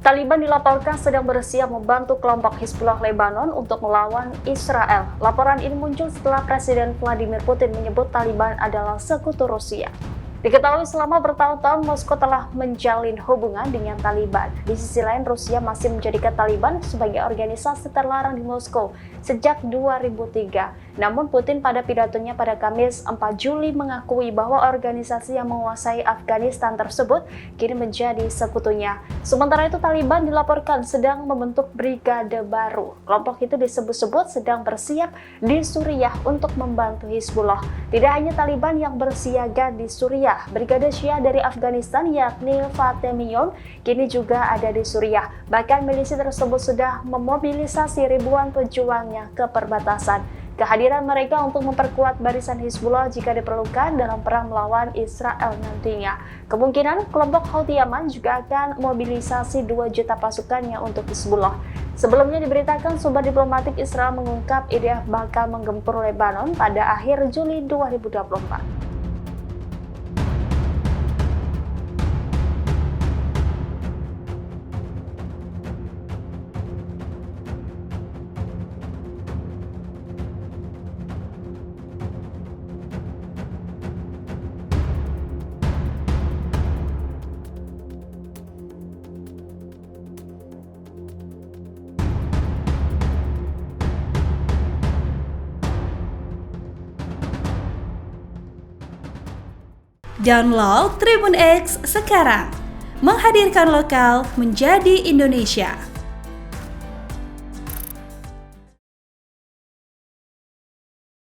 Taliban dilaporkan sedang bersiap membantu kelompok Hizbullah Lebanon untuk melawan Israel. Laporan ini muncul setelah Presiden Vladimir Putin menyebut Taliban adalah sekutu Rusia. Diketahui selama bertahun-tahun Moskow telah menjalin hubungan dengan Taliban. Di sisi lain, Rusia masih menjadikan Taliban sebagai organisasi terlarang di Moskow sejak 2003. Namun Putin pada pidatonya pada Kamis 4 Juli mengakui bahwa organisasi yang menguasai Afghanistan tersebut kini menjadi sekutunya. Sementara itu, Taliban dilaporkan sedang membentuk brigade baru. Kelompok itu disebut-sebut sedang bersiap di Suriah untuk membantu Hizbullah. Tidak hanya Taliban yang bersiaga di Suriah, Brigade Syiah dari Afghanistan yakni Fatemiyon kini juga ada di Suriah. Bahkan milisi tersebut sudah memobilisasi ribuan pejuangnya ke perbatasan. Kehadiran mereka untuk memperkuat barisan Hizbullah jika diperlukan dalam perang melawan Israel nantinya. Kemungkinan kelompok Houthi Yaman juga akan mobilisasi 2 juta pasukannya untuk Hizbullah. Sebelumnya diberitakan sumber diplomatik Israel mengungkap IDF bakal menggempur Lebanon pada akhir Juli 2024. Download Tribun X sekarang, menghadirkan lokal menjadi Indonesia.